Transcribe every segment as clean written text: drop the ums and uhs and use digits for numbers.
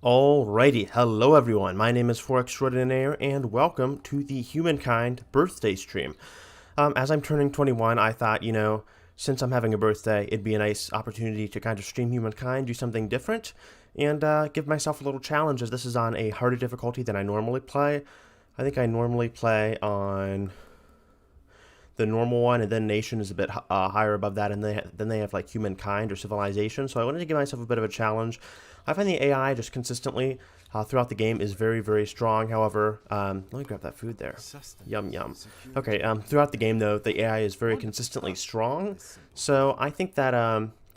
Alrighty, hello everyone, my name is 4Extraordinaire, and welcome to the Humankind birthday stream. As I'm turning 21, I thought, since I'm having a birthday, it'd be a nice opportunity to kind of stream Humankind, do something different, and give myself a little challenge, as this is on a harder difficulty than I normally play. I think I normally play on the normal one, and then Nation is a bit higher above that, and then they have like Humankind or Civilization, so I wanted to give myself a bit of a challenge. I find the AI just consistently throughout the game is very, very strong. However, let me grab that food there. Yum, yum. Okay, throughout the game, though, the AI is very consistently strong. So I think that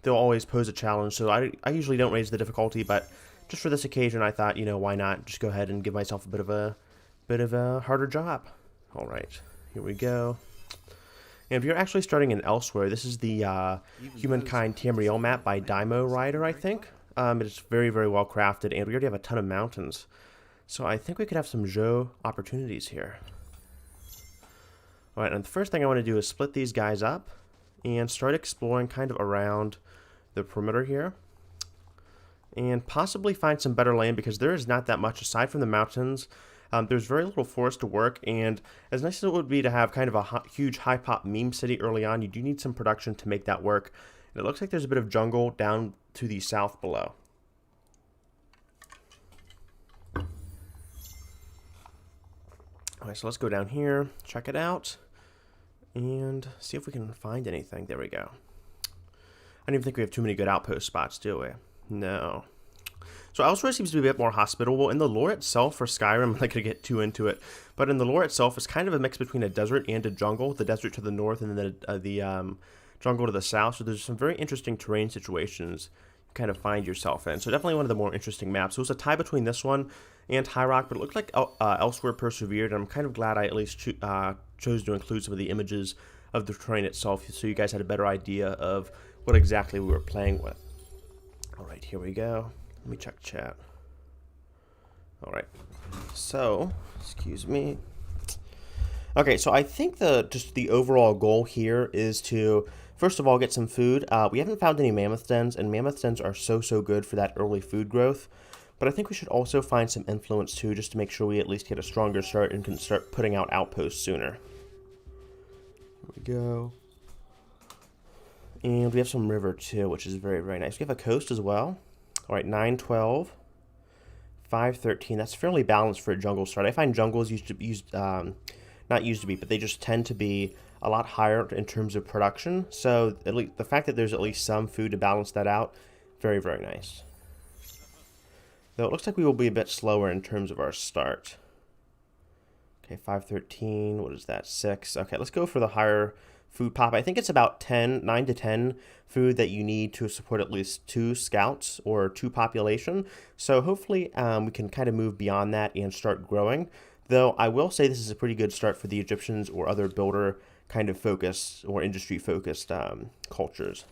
they'll always pose a challenge. So I usually don't raise the difficulty, but just for this occasion, I thought, why not just go ahead and give myself a bit of a harder job. All right, here we go. And if you're actually starting in Elsewhere, this is the Humankind TAMRIEL map by Dymo Rider, I think. It's very, very well crafted, and we already have a ton of mountains. So I think we could have some Zhou opportunities here. Alright, and the first thing I want to do is split these guys up and start exploring kind of around the perimeter here. And possibly find some better land, because there is not that much aside from the mountains. There's very little forest to work, and as nice as it would be to have kind of a huge high-pop meme city early on, you do need some production to make that work. And it looks like there's a bit of jungle down to the south below. Alright, so let's go down here, check it out, and see if we can find anything. There we go. I don't even think we have too many good outpost spots, do we? No. So Elsewhere seems to be a bit more hospitable. In the lore itself for Skyrim, I'm not going to get too into it, but in the lore itself, it's kind of a mix between a desert and a jungle. The desert to the north and then the jungle to the south. So there's some very interesting terrain situations you kind of find yourself in. So definitely one of the more interesting maps. So it's a tie between this one and High Rock, but it looked like Elsewhere persevered, and I'm kind of glad I at least chose to include some of the images of the terrain itself, so you guys had a better idea of what exactly we were playing with. All right, here we go. Let me check chat. All right, so excuse me. Okay, so I think just the overall goal here is to first of all get some food. We haven't found any mammoth dens, and mammoth dens are so good for that early food growth. But I think we should also find some influence too, just to make sure we at least get a stronger start and can start putting out outposts sooner. Here we go. And we have some river too, which is very, very nice. We have a coast as well. All right, 912, 513. That's fairly balanced for a jungle start. I find jungles but they just tend to be a lot higher in terms of production. So at least the fact that there's at least some food to balance that out, very, very nice. Though it looks like we will be a bit slower in terms of our start. Okay, 513. What is that? 6. Okay, let's go for the higher food pop. I think it's about 9 to 10 food that you need to support at least 2 scouts or 2 population. So hopefully we can kind of move beyond that and start growing. Though I will say this is a pretty good start for the Egyptians or other builder kind of focused or industry focused cultures.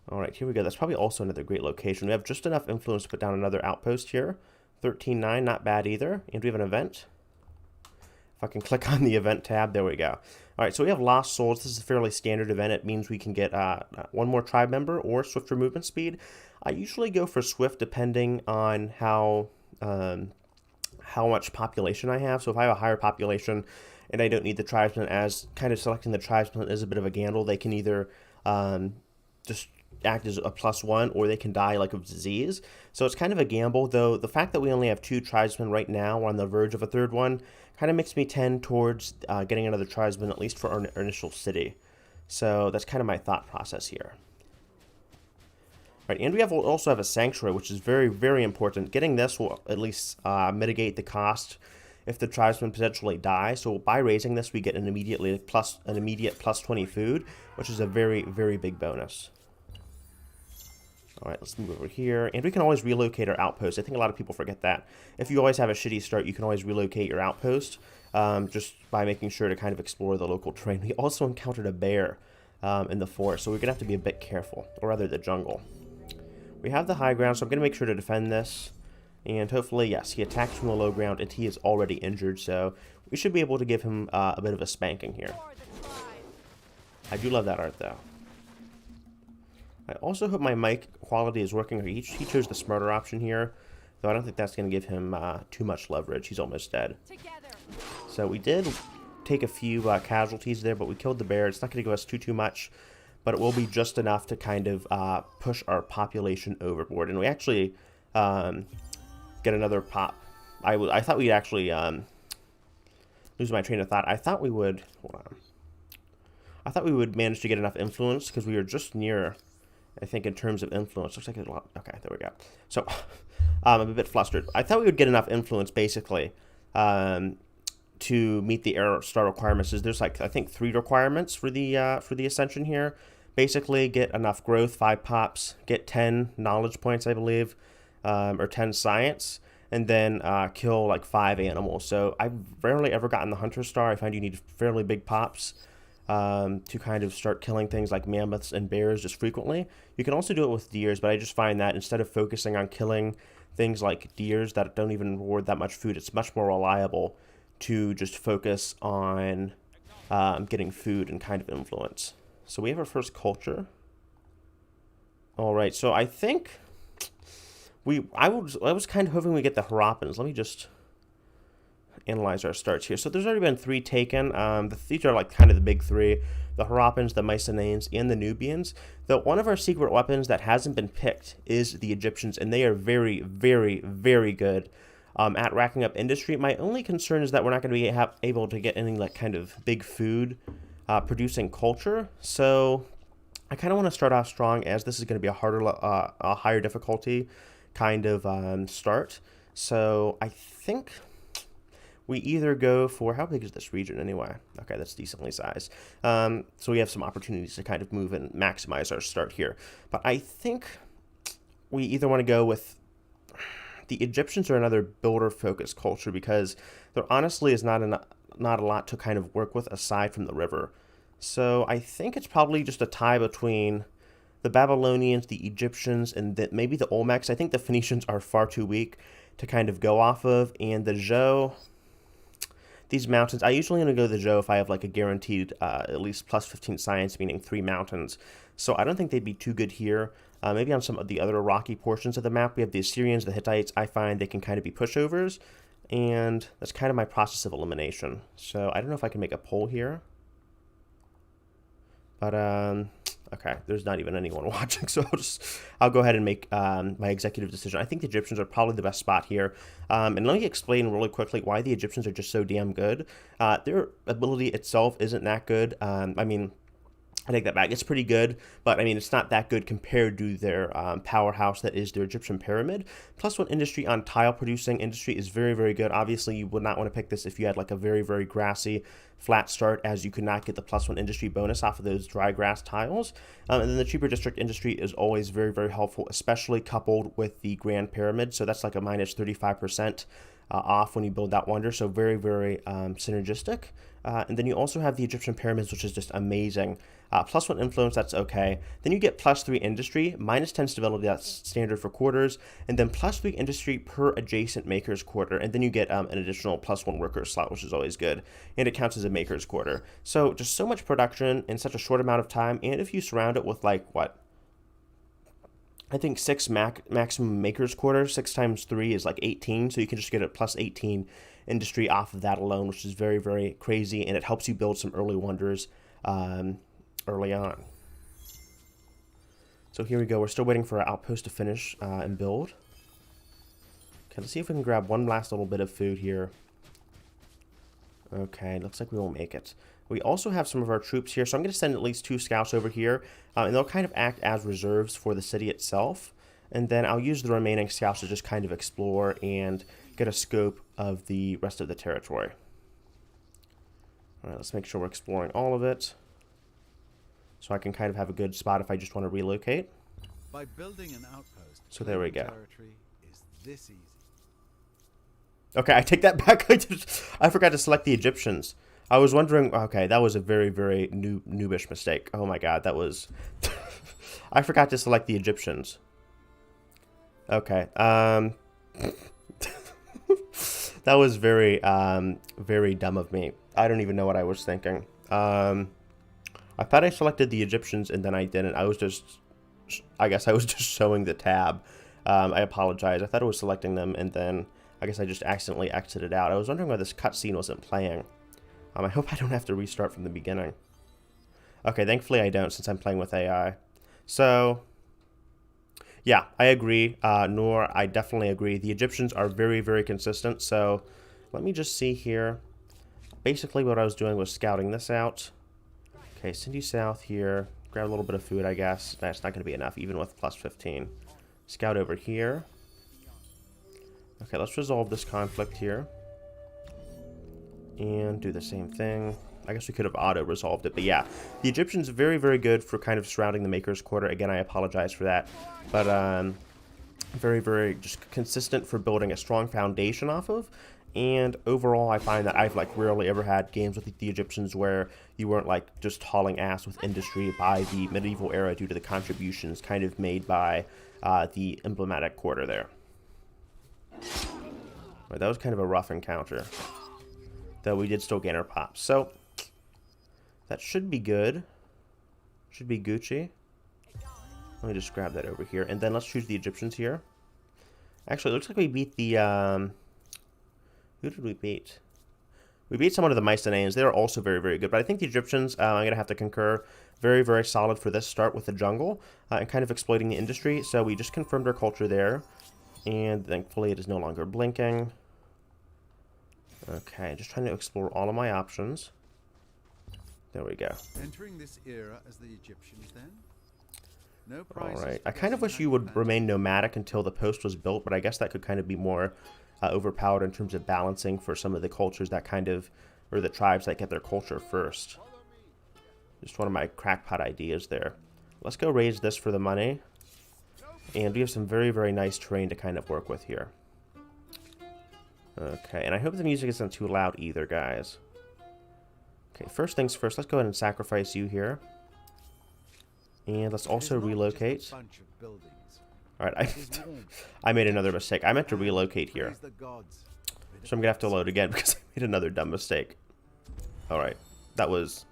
All right, here we go. That's probably also another great location. We have just enough influence to put down another outpost here. 13.9, not bad either. And we have an event. If I can click on the event tab, there we go. All right, so we have Lost Souls. This is a fairly standard event. It means we can get one more tribe member or swifter movement speed. I usually go for swift depending on how much population I have. So if I have a higher population and I don't need the tribesman, as kind of selecting the tribesman is a bit of a gamble. They can either just act as a +1 or they can die like of disease. So it's kind of a gamble, though the fact that we only have 2 tribesmen right now, we're on the verge of a third one, kind of makes me tend towards getting another tribesman, at least for our initial city. So that's kind of my thought process here. Right, and we also have a sanctuary, which is very, very important. Getting this will at least mitigate the cost if the tribesmen potentially die. So by raising this, we get an immediate +20 food, which is a very, very big bonus. All right, let's move over here. And we can always relocate our outpost. I think a lot of people forget that. If you always have a shitty start, you can always relocate your outpost just by making sure to kind of explore the local terrain. We also encountered a bear in the forest, so we're going to have to be a bit careful, or rather the jungle. We have the high ground, so I'm going to make sure to defend this. And hopefully, yes, he attacks from the low ground, and he is already injured, so we should be able to give him a bit of a spanking here. I do love that art, though. I also hope my mic quality is working. He chose the smarter option here, though I don't think that's going to give him too much leverage. He's almost dead. So we did take a few casualties there, but we killed the bear. It's not going to give us too much, but it will be just enough to kind of push our population overboard. And we actually get another pop. I thought we'd actually lose my train of thought. I thought we would, hold on. I thought we would manage to get enough influence because we were just near, I think, in terms of influence. Looks like there's a lot. Okay, there we go. So I'm a bit flustered. I thought we would get enough influence, basically, to meet the era star requirements. There's like, I think, 3 requirements for the ascension here. Basically, get enough growth, 5 pops, get 10 knowledge points, I believe, or 10 science, and then kill like 5 animals. So I've rarely ever gotten the hunter star. I find you need fairly big pops to kind of start killing things like mammoths and bears just frequently. You can also do it with deers, but I just find that instead of focusing on killing things like deers that don't even reward that much food, it's much more reliable to just focus on getting food and kind of influence. So we have our first culture. All right, so I think I was kind of hoping we get the Harappans. Let me just analyze our starts here. So there's already been 3 taken. These are like kind of the big 3. The Harappans, the Mycenaeans, and the Nubians. Though one of our secret weapons that hasn't been picked is the Egyptians, and they are very, very, very good at racking up industry. My only concern is that we're not going to be able to get any like kind of big food producing culture. So I kind of want to start off strong, as this is going to be a higher difficulty kind of start. So I think we either go for, how big is this region anyway? Okay, that's decently sized. So we have some opportunities to kind of move and maximize our start here. But I think we either want to go with the Egyptians or another builder-focused culture, because there honestly is not a lot to kind of work with aside from the river. So I think it's probably just a tie between the Babylonians, the Egyptians, and maybe the Olmecs. I think the Phoenicians are far too weak to kind of go off of, and the Zhou. These mountains, I usually only go to the Zhou if I have like a guaranteed at least plus 15 science, meaning 3 mountains. So I don't think they'd be too good here. Maybe on some of the other rocky portions of the map, we have the Assyrians, the Hittites. I find they can kind of be pushovers, and that's kind of my process of elimination. So I don't know if I can make a poll here. But, okay, there's not even anyone watching, so I'll go ahead and make my executive decision. I think the Egyptians are probably the best spot here. And let me explain really quickly why the Egyptians are just so damn good. Their ability itself isn't that good. I mean, I take that back. It's pretty good, but I mean, it's not that good compared to their powerhouse that is their Egyptian pyramid. +1 industry on tile producing industry is very, very good. Obviously, you would not want to pick this if you had like a very, very grassy, flat start, as you could not get the +1 industry bonus off of those dry grass tiles. And then the cheaper district industry is always very, very helpful, especially coupled with the grand pyramid. So that's like a minus 35% off when you build that wonder. So very, very synergistic. And then you also have the Egyptian pyramids, which is just amazing. +1 influence, that's okay. Then you get +3 industry, -10 stability, that's standard for quarters, and then +3 industry per adjacent maker's quarter. And then you get an additional +1 worker slot, which is always good. And it counts as a maker's quarter. So just so much production in such a short amount of time. And if you surround it with like, what? I think 6 maximum maker's quarter, 6 times 3 is like 18. So you can just get a +18 industry off of that alone, which is very, very crazy. And it helps you build some early wonders early on. So here we go. We're still waiting for our outpost to finish and build. Okay, let's see if we can grab one last little bit of food here. Okay, looks like we won't make it. We also have some of our troops here, so I'm going to send at least 2 scouts over here, and they'll kind of act as reserves for the city itself. And then I'll use the remaining scouts to just kind of explore and get a scope of the rest of the territory. All right, let's make sure we're exploring all of it, so I can kind of have a good spot if I just want to relocate. By building an outpost, so there we go. Territory is this easy. Okay, I take that back. I forgot to select the Egyptians. I was wondering, okay, that was a very, very noobish mistake. Oh my god, that was... I forgot to select the Egyptians. Okay, that was very, very dumb of me. I don't even know what I was thinking. I I thought I selected the Egyptians and then I didn't. I guess I was just showing the tab. I apologize. I thought it was selecting them and then I guess I just accidentally exited out. I was wondering why this cutscene wasn't playing. I hope I don't have to restart from the beginning. Okay, thankfully I don't since I'm playing with AI. So, yeah, I agree. Noor, I definitely agree. The Egyptians are very, very consistent. So, let me just see here. Basically, what I was doing was scouting this out. Okay, send you south here. Grab a little bit of food, I guess. That's not going to be enough, even with plus 15. Scout over here. Okay, let's resolve this conflict here. And do the same thing. I guess we could have auto-resolved it, but yeah. The Egyptians are very, very good for kind of surrounding the Maker's Quarter. Again, I apologize for that. But, very, very just consistent for building a strong foundation off of. And overall, I find that I've, like, rarely ever had games with the Egyptians where you weren't, like, just hauling ass with industry by the medieval era due to the contributions kind of made by the emblematic quarter there. Right, that was kind of a rough encounter. Though we did still gain our pops. So, that should be good. Should be Gucci. Let me just grab that over here. And then let's choose the Egyptians here. Actually, it looks like we beat the... who did we beat? We beat someone of the Mycenaeans. They are also very, very good. But I think the Egyptians, I'm going to have to concur, very, very solid for this start with the jungle. And kind of exploiting the industry. So we just confirmed our culture there. And thankfully it is no longer blinking. Okay, just trying to explore all of my options. There we go. Entering this era as the Egyptians then? No prizes. Alright, I kind of wish you would remain nomadic until the post was built, but I guess that could kind of be more overpowered in terms of balancing for some of the cultures that kind of, or the tribes that get their culture first. Just one of my crackpot ideas there. Let's go raise this for the money. And we have some very, very nice terrain to kind of work with here. Okay, and I hope the music isn't too loud either, guys. Okay, first things first, let's go ahead and sacrifice you here. And let's also relocate. Alright, I made another mistake. I meant to relocate here. So I'm going to have to load again because I made another dumb mistake. Alright, that was...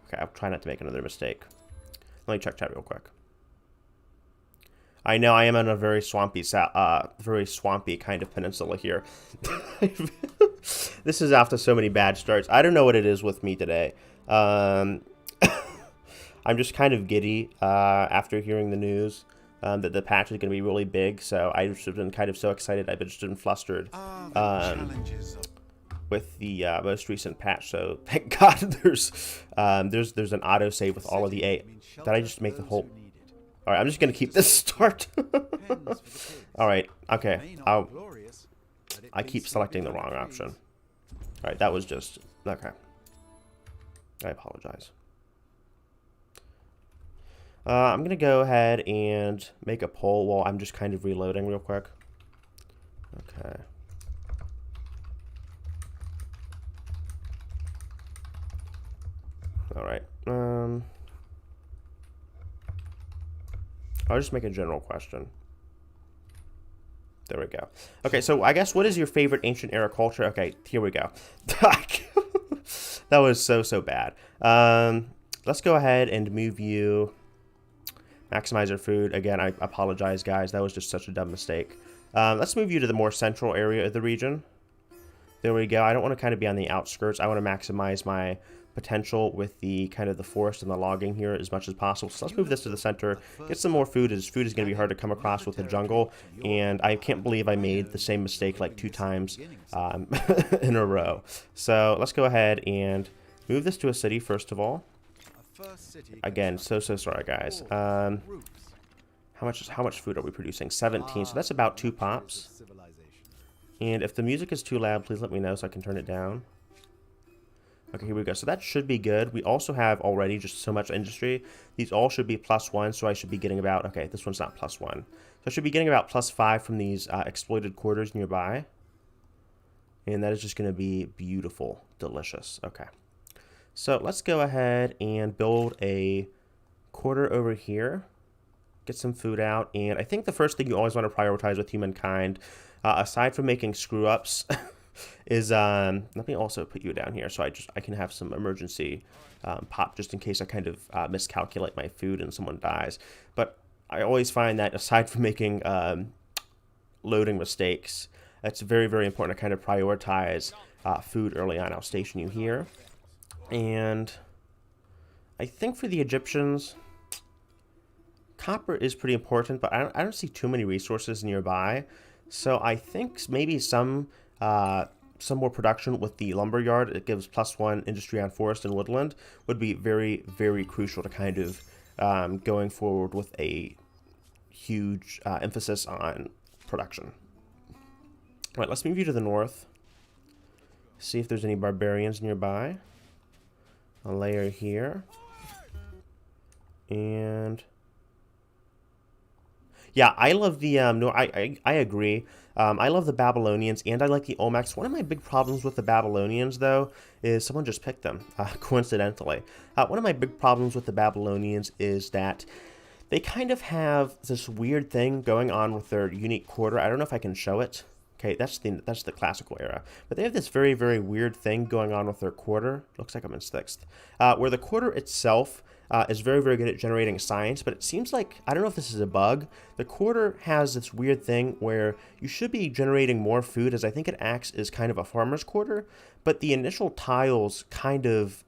Okay, I'll try not to make another mistake. Let me check chat real quick. I know I am on a very swampy kind of peninsula here. This is after so many bad starts. I don't know what it is with me today. I'm just kind of giddy after hearing the news that the patch is going to be really big. So I've just been kind of so excited. I've just been flustered with the most recent patch. So thank God there's an autosave with all of the A. Did I just make the whole... Alright, I'm just going to keep this start. Alright, okay. I keep selecting the wrong option. Alright, that was just... Okay. I apologize. I'm going to go ahead and make a poll while I'm just kind of reloading real quick. Okay. Alright. I'll just make a general question. There we go. Okay, so I guess what is your favorite ancient era culture? Okay, here we go. That was so bad. Let's go ahead and move you. Maximize our food. Again, I apologize, guys. That was just such a dumb mistake. Let's move you to the more central area of the region. There we go. I don't want to kind of be on the outskirts. I want to maximize my potential with the kind of the forest and the logging here as much as possible. So let's move this to the center, get some more food, as food is going to be hard to come across with the jungle. And I can't believe I made the same mistake like 2 times in a row. So let's go ahead and move this to a city first of all. Again, so sorry, guys. How much food are we producing? 17. So that's about 2 pops. And if the music is too loud, please let me know so I can turn it down. Okay, here we go. So that should be good. We also have already just so much industry. These all should be +1, so I should be getting about... Okay, this one's not +1. So I should be getting about +5 from these exploited quarters nearby. And that is just going to be beautiful. Delicious. Okay. So let's go ahead and build a quarter over here. Get some food out. And I think the first thing you always want to prioritize with Humankind, aside from making screw-ups... is let me also put you down here so I can have some emergency pop just in case I kind of miscalculate my food and someone dies. But I always find that aside from making loading mistakes, it's very, very important to kind of prioritize food early on. I'll station you here. And I think for the Egyptians, copper is pretty important, but I don't see too many resources nearby. So I think maybe some more production with the lumber yard. It gives +1 industry on forest and woodland would be very, very crucial to kind of going forward with a huge emphasis on production. All right, let's move you to the north. See if there's any barbarians nearby. A layer here. And yeah, I love the no, I agree. I love the Babylonians and I like the Olmecs. One of my big problems with the Babylonians, though, is someone just picked them coincidentally. One of my big problems with the Babylonians is that they kind of have this weird thing going on with their unique quarter. I don't know if I can show it. Okay, that's the classical era. But they have this very, very weird thing going on with their quarter. Looks like I'm in 6th. Where the quarter itself is very, very good at generating science, but it seems like, I don't know if this is a bug, the quarter has this weird thing where you should be generating more food, as I think it acts as kind of a farmer's quarter, but the initial tiles kind of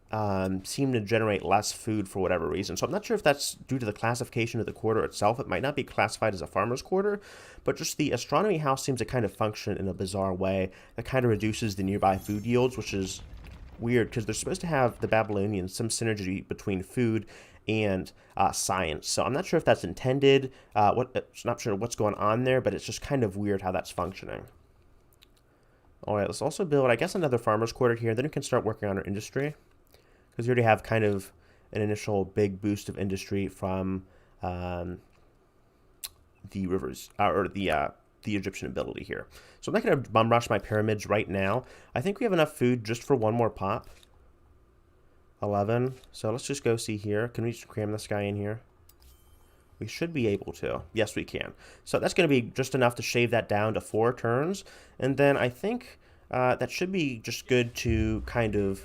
seem to generate less food for whatever reason. So I'm not sure if that's due to the classification of the quarter itself. It might not be classified as a farmer's quarter, but just the astronomy house seems to kind of function in a bizarre way that kind of reduces the nearby food yields, which is weird because they're supposed to have, the Babylonians, some synergy between food and science. So I'm not sure if that's intended. Not sure what's going on there, but it's just kind of weird how that's functioning. All right, let's also build, I guess, another farmer's quarter here. Then we can start working on our industry because we already have kind of an initial big boost of industry from the rivers or the Egyptian ability here. So I'm not going to bum rush my pyramids right now. I think we have enough food just for one more pop. 11. So let's just go see here. Can we just cram this guy in here? We should be able to. Yes, we can. So that's going to be just enough to shave that down to 4 turns. And then I think that should be just good to kind of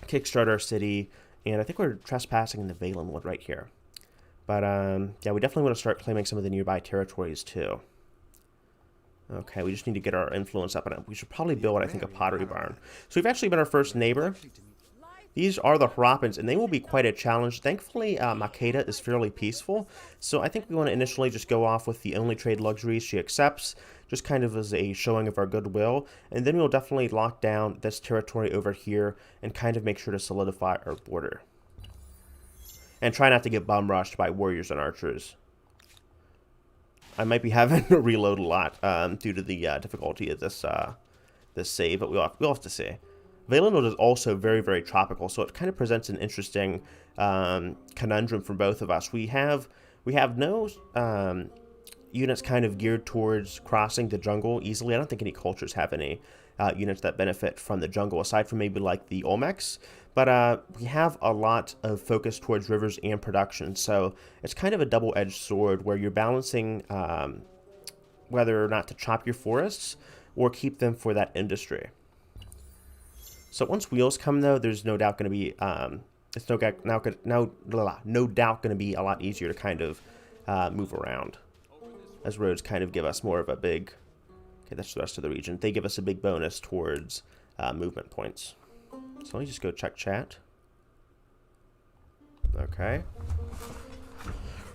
kickstart our city. And I think we're trespassing in the Valen wood right here. But yeah, we definitely want to start claiming some of the nearby territories too. Okay, we just need to get our influence up, and we should probably build, I think, a pottery barn. So we've actually been our first neighbor. These are the Harappans, and they will be quite a challenge. Thankfully, Makeda is fairly peaceful, so I think we want to initially just go off with the only trade luxuries she accepts, just kind of as a showing of our goodwill, and then we'll definitely lock down this territory over here and kind of make sure to solidify our border. And try not to get bum rushed by warriors and archers. I might be having to reload a lot due to the difficulty of this save, but we'll have to see. Valenwood is also very, very tropical, so it kind of presents an interesting conundrum for both of us. We have no units kind of geared towards crossing the jungle easily. I don't think any cultures have any units that benefit from the jungle, aside from maybe like the Olmecs. But we have a lot of focus towards rivers and production, so it's kind of a double-edged sword where you're balancing whether or not to chop your forests or keep them for that industry. So once wheels come, though, there's no doubt going to be no doubt going to be a lot easier to kind of move around, as roads kind of give us more of a big. Okay, that's the rest of the region. They give us a big bonus towards movement points. So let me just go check chat. Okay.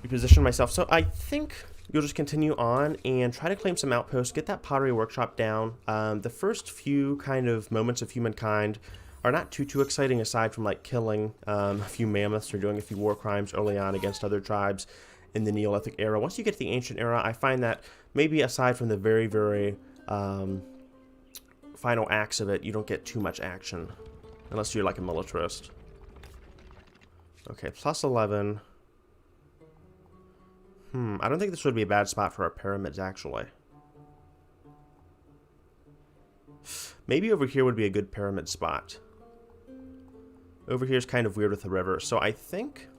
Reposition myself. So I think you'll just continue on and try to claim some outposts, get that pottery workshop down. The first few kind of moments of humankind are not too exciting, aside from like killing a few mammoths or doing a few war crimes early on against other tribes in the Neolithic era. Once you get to the ancient era, I find that maybe aside from the very, very final acts of it, you don't get too much action. Unless you're like a militarist. Okay, plus 11. I don't think this would be a bad spot for our pyramids, actually. Maybe over here would be a good pyramid spot. Over here is kind of weird with the river. So I think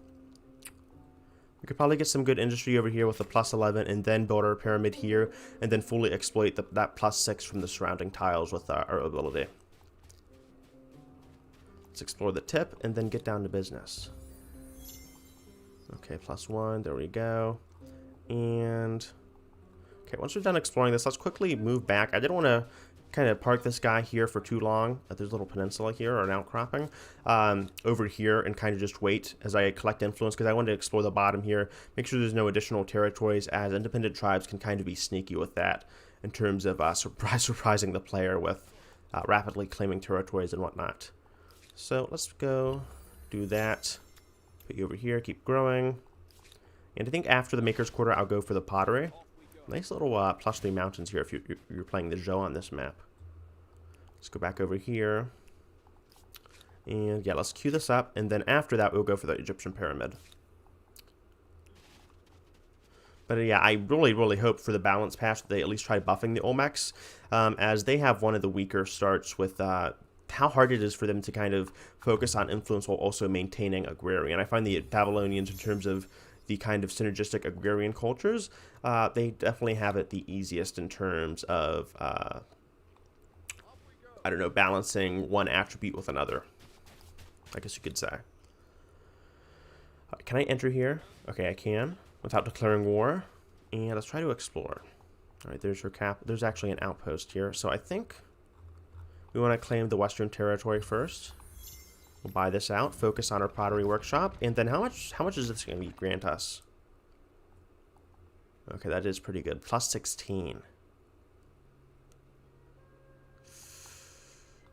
We could probably get some good industry over here with the +11 and then build our pyramid here and then fully exploit that +6 from the surrounding tiles with our ability. Let's explore the tip and then get down to business. Okay, +1, there we go. And okay, once we're done exploring this, let's quickly move back. I didn't want to kind of park this guy here for too long. There's a little peninsula here, or an outcropping, over here, and kind of just wait as I collect influence, because I wanted to explore the bottom here, make sure there's no additional territories, as independent tribes can kind of be sneaky with that in terms of surprising the player with rapidly claiming territories and whatnot. So let's go do that. Put you over here, keep growing. And I think after the Maker's Quarter, I'll go for the pottery. Nice little +3 mountains here if you're playing the Zhou on this map. Let's go back over here. And yeah, let's queue this up. And then after that, we'll go for the Egyptian pyramid. But yeah, I really hope for the balance patch that they at least try buffing the Olmecs, as they have one of the weaker starts with how hard it is for them to kind of focus on influence while also maintaining agrarian. I find the Babylonians, in terms of the kind of synergistic agrarian cultures, they definitely have it the easiest in terms of, I don't know, balancing one attribute with another, I guess you could say. Can I enter here? Okay, I can, without declaring war. And let's try to explore. All right, there's your cap. There's actually an outpost here. So I think we want to claim the Western Territory first. We'll buy this out, focus on our pottery workshop, and then how much is this going to grant us? Okay, that is pretty good. +16.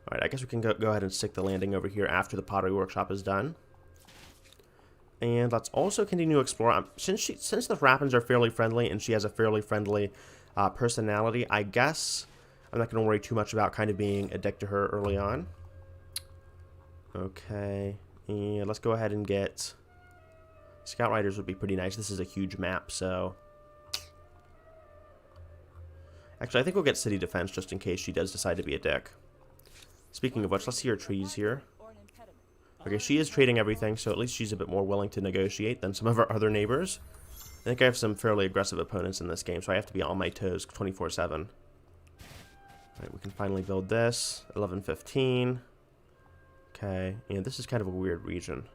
All right, I guess we can go ahead and stick the landing over here after the pottery workshop is done. And let's also continue to explore. Since the Rappins are fairly friendly and she has a fairly friendly personality, I guess I'm not going to worry too much about kind of being a dick to her early on. Okay, and let's go ahead and get Scout Riders would be pretty nice. This is a huge map, so actually I think we'll get City Defense just in case she does decide to be a dick. Speaking of which, let's see her trees here. Okay, she is trading everything, so at least she's a bit more willing to negotiate than some of our other neighbors. I think I have some fairly aggressive opponents in this game, so I have to be on my toes 24/7. Alright, we can finally build this. 11-15. Okay, and this is kind of a weird region.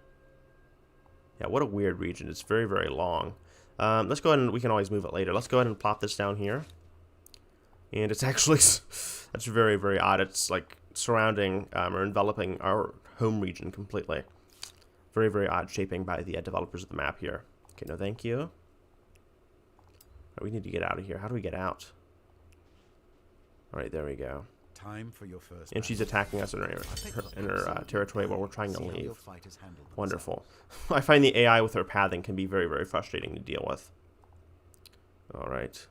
Yeah, what a weird region. It's very long. Let's go ahead and we can always move it later. Let's go ahead and plop this down here. And it's actually, that's very odd. It's like surrounding or enveloping our home region completely. Very odd shaping by the developers of the map here. Okay, no thank you. Right, we need to get out of here. How do we get out? Alright, there we go. Time for your first and she's attacking us in her territory while we're trying to leave. Wonderful. I find the AI with her pathing can be very frustrating to deal with. Alright.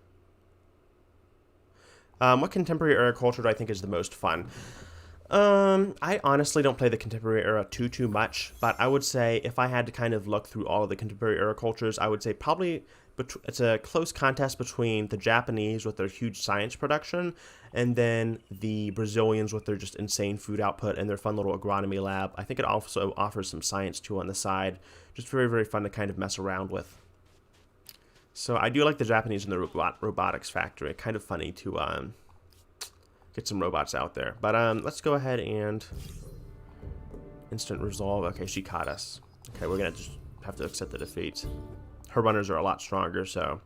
What contemporary era culture do I think is the most fun? I honestly don't play the contemporary era too much, but I would say if I had to kind of look through all of the contemporary era cultures, I would say probably it's a close contest between the Japanese with their huge science production and then the Brazilians with their just insane food output and their fun little agronomy lab. I think it also offers some science too on the side. Just very fun to kind of mess around with. So I do like the Japanese and the robotics factory. Kind of funny to get some robots out there. But let's go ahead and instant resolve. Okay, she caught us. Okay, we're gonna just have to accept the defeat. Her runners are a lot stronger, so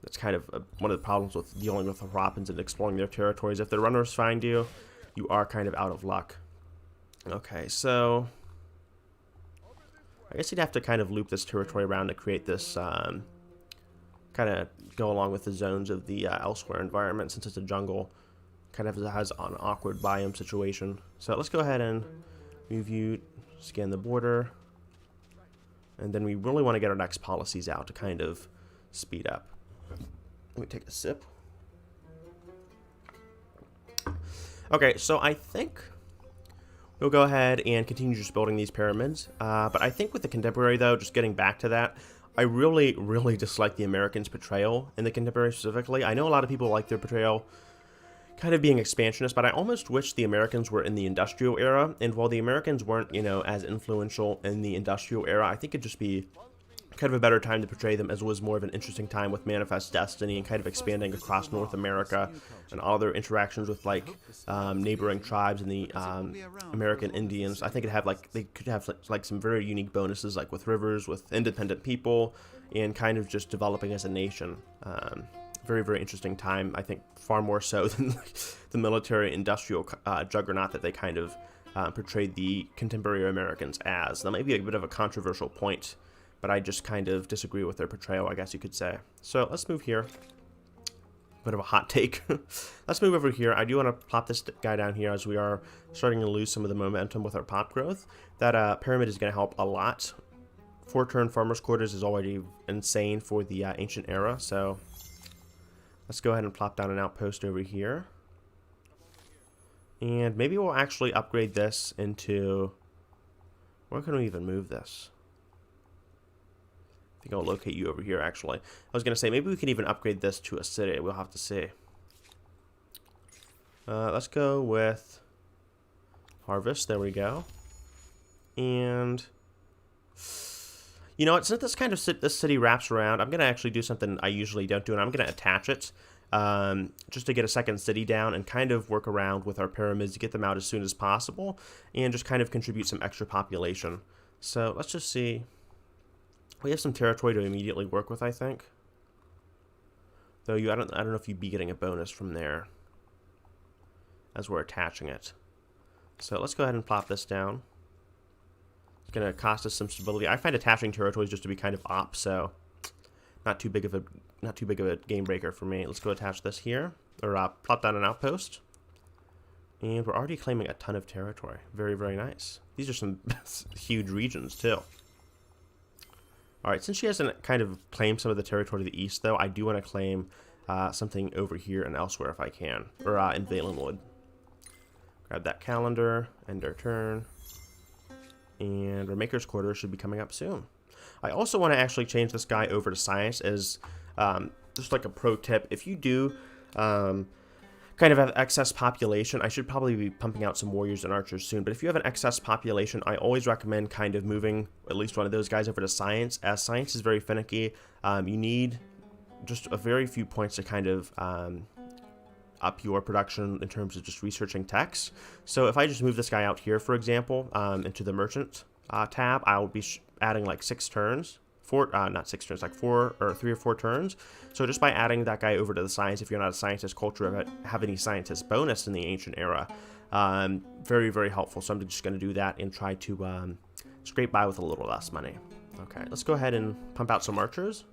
that's kind of one of the problems with dealing with the Rappins and exploring their territories. If their runners find you, you are kind of out of luck. Okay, so I guess you'd have to kind of loop this territory around to create this, kind of go along with the zones of the elsewhere environment, since it's a jungle. Kind of has an awkward biome situation. So let's go ahead and move you, scan the border. And then we really want to get our next policies out to kind of speed up. Let me take a sip. Okay, so I think we'll go ahead and continue just building these pyramids. But I think with the contemporary, though, just getting back to that, I really dislike the Americans' portrayal in the contemporary specifically. I know a lot of people like their portrayal kind of being expansionist, but I almost wish the Americans were in the industrial era. And while the Americans weren't, you know, as influential in the industrial era, I think it'd just be kind of a better time to portray them, as it was more of an interesting time with Manifest Destiny and kind of expanding across North America and all their interactions with like neighboring tribes and the American Indians. I think they could have like some very unique bonuses, like with rivers, with independent people, and kind of just developing as a nation. Very, very interesting time. I think far more so than like, the military industrial juggernaut that they kind of portrayed the contemporary Americans as. That might be a bit of a controversial point, but I just kind of disagree with their portrayal, I guess you could say. So let's move here. Bit of a hot take. Let's move over here. I do want to plop this guy down here, as we are starting to lose some of the momentum with our pop growth. That pyramid is going to help a lot. 4-turn farmers' quarters is already insane for the ancient era, so let's go ahead and plop down an outpost over here. And maybe we'll actually upgrade this into... Where can we even move this? I think I'll locate you over here, actually. I was going to say, maybe we can even upgrade this to a city. We'll have to see. Let's go with harvest. There we go. And... you know what? Since this kind of this city wraps around, I'm going to actually do something I usually don't do, and I'm going to attach it. Just to get a second city down and kind of work around with our pyramids to get them out as soon as possible and just kind of contribute some extra population. So let's just see. We have some territory to immediately work with, I think. Though I don't know if you'd be getting a bonus from there as we're attaching it. So let's go ahead and plop this down. It's going to cost us some stability. I find attaching territories just to be kind of op, so not too big of a game breaker for me. Let's go attach this here, or plop down an outpost. And we're already claiming a ton of territory. Very, very nice. These are some huge regions, too. Alright, since she hasn't kind of claimed some of the territory to the east, though, I do want to claim something over here and elsewhere if I can. Or in Valenwood. Grab that calendar, end our turn. And our Maker's Quarter should be coming up soon. I also want to actually change this guy over to science as just like a pro tip. If you do kind of have excess population, I should probably be pumping out some warriors and archers soon, but if you have an excess population, I always recommend kind of moving at least one of those guys over to science, as science is very finicky. You need just a very few points to kind of up your production in terms of just researching text. So if I just move this guy out here, for example, into the merchant tab, I'll be adding like 6 turns. Not 6 turns, like 4 or 3 or 4 turns. So just by adding that guy over to the science, if you're not a scientist culture, but have any scientist bonus in the ancient era, very, very helpful. So I'm just going to do that and try to scrape by with a little less money. Okay, let's go ahead and pump out some archers.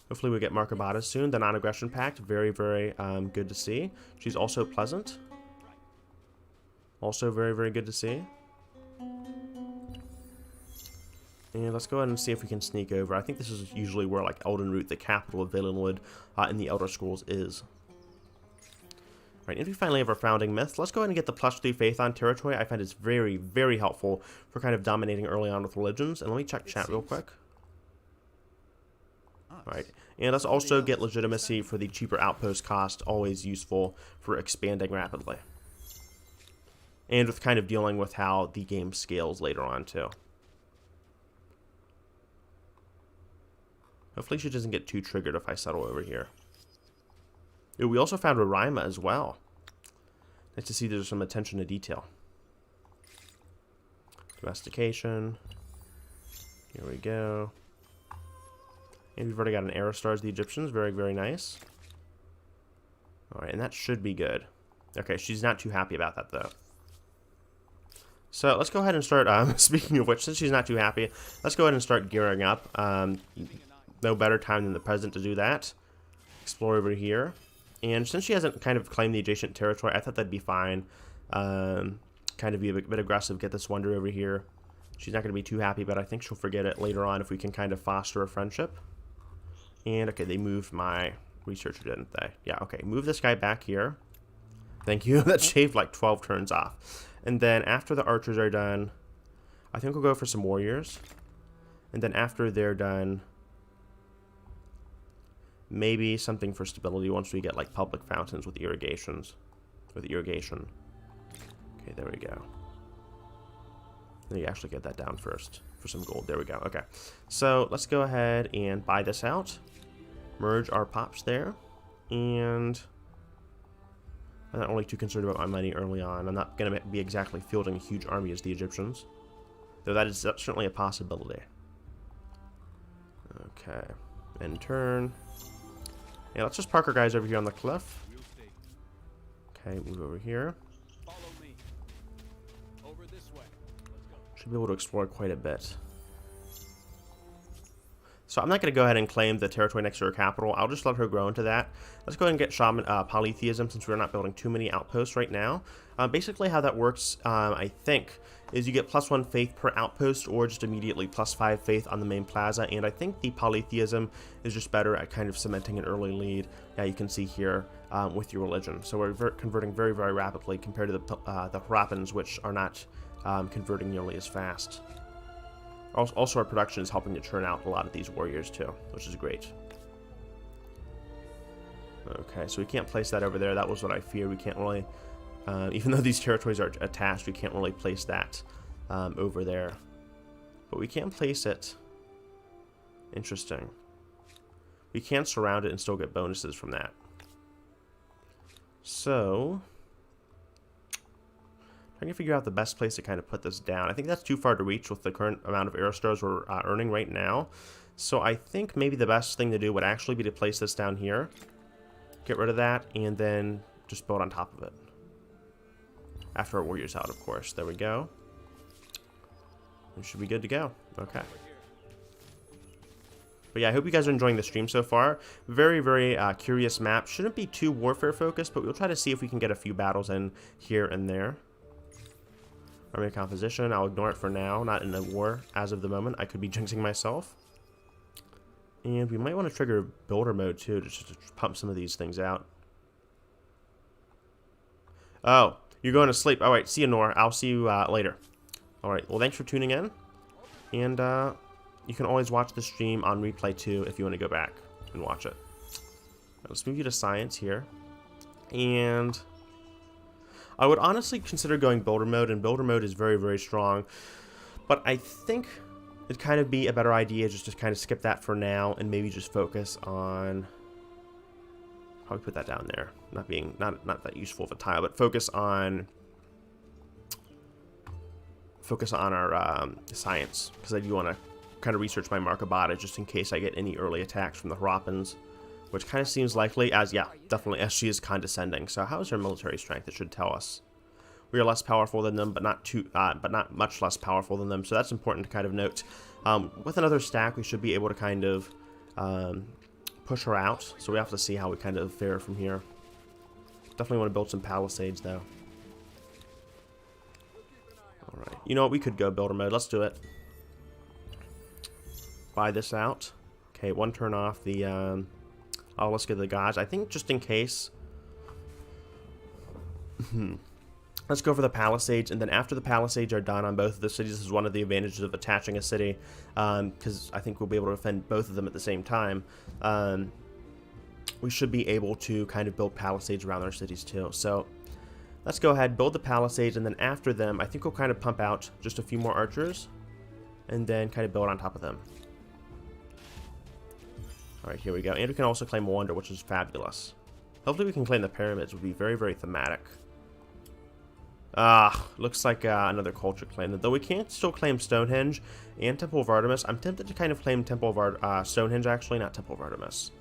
Hopefully we get Markabatas soon. The non-aggression pact, very, very good to see. She's also pleasant. Also very, very good to see. And let's go ahead and see if we can sneak over. I think this is usually where, like, Eldenroot, the capital of Valenwood, in the Elder Scrolls is. Alright, and we finally have our founding myth. Let's go ahead and get the +3 faith on territory. I find it's very, very helpful for kind of dominating early on with religions. And let me check chat real quick. Alright, and let's also get legitimacy for the cheaper outpost cost. Always useful for expanding rapidly. And with kind of dealing with how the game scales later on, too. Hopefully she doesn't get too triggered if I settle over here. Ooh, we also found Roraima as well. Nice to see there's some attention to detail. Domestication. Here we go. And we've already got an Aerostars, the Egyptians. Very, very nice. Alright, and that should be good. Okay, she's not too happy about that, though. So let's go ahead and start, speaking of which, since she's not too happy, let's go ahead and start gearing up. No better time than the present to do that. Explore over here. And since she hasn't kind of claimed the adjacent territory, I thought that'd be fine. Kind of be a bit aggressive, get this wonder over here. She's not going to be too happy, but I think she'll forget it later on if we can kind of foster a friendship. And, okay, they moved my researcher, didn't they? Yeah, okay, move this guy back here. Thank you. That shaved like 12 turns off. And then after the archers are done, I think we'll go for some warriors. And then after they're done, maybe something for stability once we get like public fountains with irrigation. Okay, there we go. Let me actually get that down first for some gold. There we go. Okay. So let's go ahead and buy this out. Merge our pops there. And I'm not really too concerned about my money early on. I'm not going to be exactly fielding a huge army as the Egyptians. Though that is certainly a possibility. Okay. End turn. Yeah, let's just park our guys over here on the cliff. Okay, move over here. Should be able to explore quite a bit. So I'm not going to go ahead and claim the territory next to her capital. I'll just let her grow into that. Let's go ahead and get shaman polytheism since we're not building too many outposts right now. Basically how that works, I think, is you get +1 faith per outpost or just immediately +5 faith on the main plaza. And I think the polytheism is just better at kind of cementing an early lead. Yeah, you can see here with your religion. So we're converting very, very rapidly compared to the Harappans, which are not converting nearly as fast. Also, our production is helping to churn out a lot of these warriors too, which is great. Okay, so we can't place that over there. That was what I feared. We can't really, even though these territories are attached, we can't really place that over there. But we can place it. Interesting. We can surround it and still get bonuses from that. So trying to figure out the best place to kind of put this down. I think that's too far to reach with the current amount of air stars we're earning right now. So I think maybe the best thing to do would actually be to place this down here. Get rid of that, and then just build on top of it. After our warrior's out, of course. There we go. We should be good to go. Okay. But yeah, I hope you guys are enjoying the stream so far. Very, very curious map. Shouldn't be too warfare focused, but we'll try to see if we can get a few battles in here and there. Army composition, I'll ignore it for now. Not in a war as of the moment. I could be jinxing myself. And we might want to trigger builder mode too, just to pump some of these things out. Oh, you're going to sleep. Alright, see you, Nor. I'll see you later. Alright, well, thanks for tuning in. And you can always watch the stream on replay too if you want to go back and watch it. Let's move you to science here. And I would honestly consider going builder mode, and builder mode is very, very strong. But I think it'd kind of be a better idea just to kind of skip that for now and maybe just focus on... Probably put that down there. Not that useful of a tile, but focus on our science, because I do want to kind of research my Markabata just in case I get any early attacks from the Harappans, which kind of seems likely, as, yeah, definitely, as she is condescending. So how is her military strength? It should tell us. We are less powerful than them, but not much less powerful than them. So that's important to kind of note. With another stack, we should be able to kind of push her out. So we have to see how we kind of fare from here. Definitely want to build some palisades, though. All right. You know what? We could go builder mode. Let's do it. Buy this out. Okay, one turn off the... Oh, let's get the gods. I think just in case... Let's go for the palisades, and then after the palisades are done on both of the cities, this is one of the advantages of attaching a city, because I think we'll be able to defend both of them at the same time. We should be able to kind of build palisades around our cities too. So let's go ahead, build the palisades, and then after them, I think we'll kind of pump out just a few more archers, and then kind of build on top of them. Alright, here we go. And we can also claim Wonder, which is fabulous. Hopefully we can claim the pyramids. Would be very, very thematic. Looks like another culture claim. Though we can still claim Stonehenge and Temple of Artemis. I'm tempted to kind of claim Temple of Stonehenge, actually, not Temple of Artemis.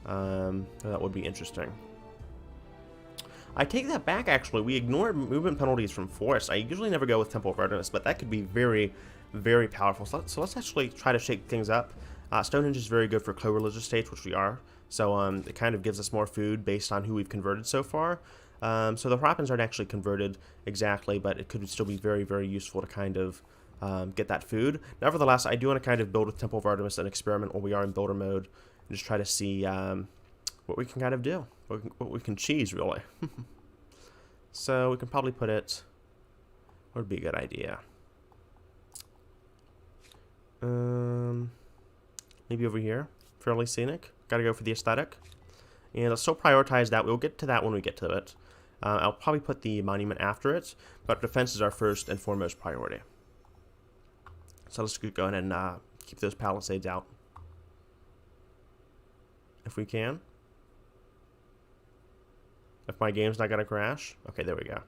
That would be interesting. I take that back, actually. We ignored movement penalties from Forest. I usually never go with Temple of Artemis, but that could be very, very powerful. So let's actually try to shake things up. Stonehenge is very good for co-religious states, which we are. So it kind of gives us more food based on who we've converted so far. So the Harappans aren't actually converted exactly, but it could still be very, very useful to kind of get that food. Nevertheless, I do want to kind of build with Temple of Artemis and experiment while we are in builder mode and just try to see what we can kind of do, what we can cheese, really. So we can probably put it, what would be a good idea? Maybe over here, fairly scenic. Gotta go for the aesthetic. And let's still prioritize that. We'll get to that when we get to it. I'll probably put the monument after it, but defense is our first and foremost priority. So let's go ahead and keep those palisades out. If we can. If my game's not going to crash. Okay, there we go.